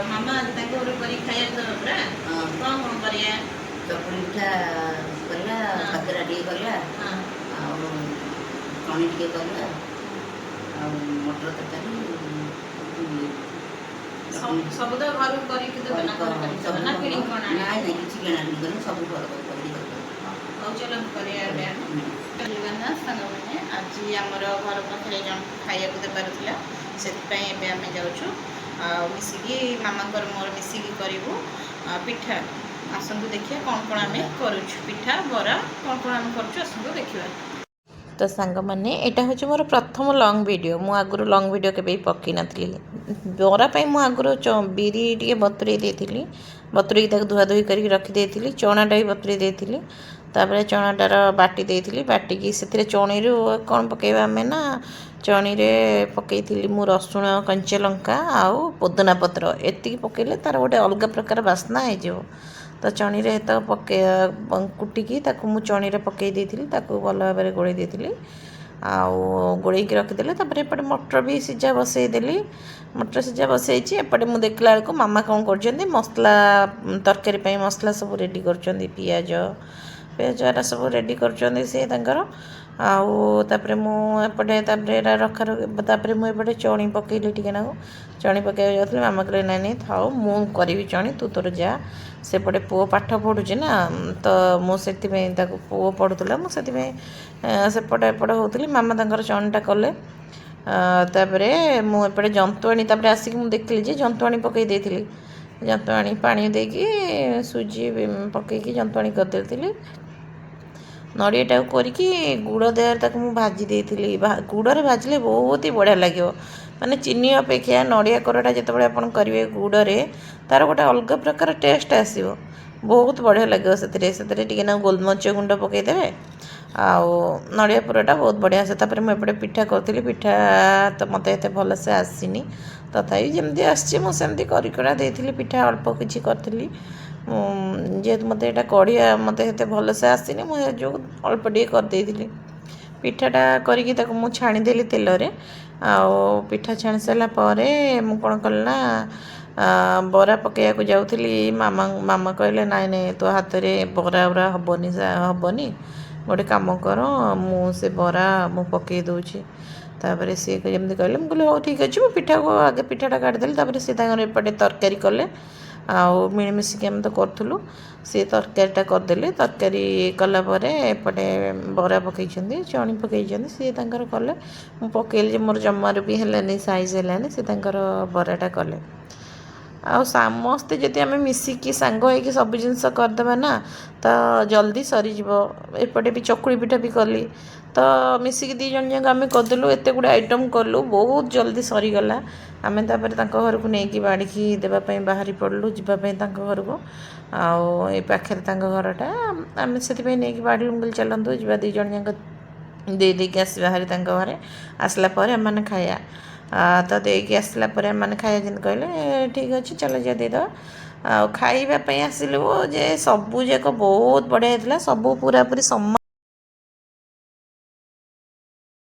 मामा घर करी खाया पूरा कौन कौन करिया चकुली पिठा करिया काकेरा टी करिया कणी टी करिया मटर तरकारी सब तो घर करिक देबे ना घर करिक ना किणी कोन नहीं नहीं किछि केना नहीं सब घर करी औ चलो करिया बेन संग माने आज हमर घर पाखरे जन खाया को देबार थिला सेति पई एबे हमें जाउछु मिसिकी मामा कर मोर मिसिकी करिवु पिठा आसंतु देखिए कौन कौन आम करुछु पिठा बरा कौन कौन आम करुछु आसंतु देखिए तो सांग मैंने यहाँ हूँ मोर प्रथम लंग वीडियो मु आगुरी लंग वीडियो के पकई नी बरा मु आगुरी बिरी टे बतुरे देती बतुरे धुआ धुई कर रखी चणाटा भी बतुरे देती तापर चणाटार बाटी देती बाटिकी से चणी कौन पकेबा आम ना चणी रे पकई मु रसुण कंचा लंका आउ पुदना पत्र एति पकेले तार गोटे अलग प्रकार बास्ना हो तो चणी रे तो पके कुटिकी ताकू मु चणी रे पकई देथिली ताकू भल भाव में गोळई देथिली आउ गोळई की रखिदेले तापर एपटे मटर भी सिझा बसई देली मटर सिझा बसई एपटे मु देखला बेलको मामा कौन करछन्ती मसला तरकारी पई मसला सब रेडी करछन्ती पियाज पियाज सब रेडी करछन्ती से तांकर आउ तापर मु एपटे तापर रखा तापर मु एपटे चणी पकईली टिके ना चणी पकई जाथि मामा कहले नाई नाई थाओ मु करी चणी तू तोर जा सेपटे पुओ पाठ पढ़ुची ना तो मुझे पुओ पढ़ुला मुझे सेपटे एपटे होती मामा तंकर चणीटा कले तापर मुझे जंतुआणी तापर आसिक मुझे देखली जे जंतुआणी पकई देती जंतुआणी पानी देकी सुजी पकईकी जंतुआणी करदेली नड़ियाटा करके गुड़ देहर तक मुझे भाजी देती गुड़ भाजिले बहुत ही बढ़िया लगे माने चीनी अपेक्षा नड़िया कोरटा जितेबाला आप करेंगे गुड़े तार गोटे अलग प्रकार टेस्ट आसो बहुत बढ़िया लगे से ना गोलमरिच गुंड पकईदे आउ नड़िया पुरटा बहुत बढ़िया से तापर मुझे पिठा करी पिठा तो मत एत भल से आसनी तथापि जमी आसमती करा देती पिठा अल्प किसी करी जेहेतु मत यहाँ कड़िया मत भल से आसनी मुझे जो अल्प टे करदेली पिठाटा करके छाणीदेली तेल आउ पिठा छाणी सारापर मु कौन कलना बरा पकईया जाऊँगी मामा मामा कहले नाई नाई तो हाथ में बरा उरा हेनी हेनी गोटे कम कर मुझे बरा मु पकई दूची तापर सी जमी कहले मुझे हो ठीक अच्छे पिठा को आगे पिठाटा काटिदेली सी एपटे तरकारी कले आउ मिलमिशिकी आम तो करूँ सी तरकारीटा करदे तरकारी कलापर एपटे बरा पकई चणी पकई सी कले मु पकईली मोर जमार भी है साइज है सी बराटा कले आ समस्ते जदि आम मिसिकी सांग हो सब जिनस करदे ना तो जल्दी सरीज एपटे भी चकुली पिठा भी कली तो मिसिकी दी जन जाक आम करदेलु एत गुड़े आइटम कलु बहुत जल्दी सरीगला आम घर को लेकिन बाड़ीकी देवाई बाहरी पड़लु जावाई घर को आई पाखे घरटा आम से नहीं बाड़ी मुझे चलतु जा दी जन जाक दे देकी आस बाहरी घरे आसला आम खाया तो देकी आसला मैंने खाया जिन कहले ठीक अच्छे चलो जा देद खाइबापी आसिलु जे सबूक बहुत बढ़िया सब पूरा पूरी सम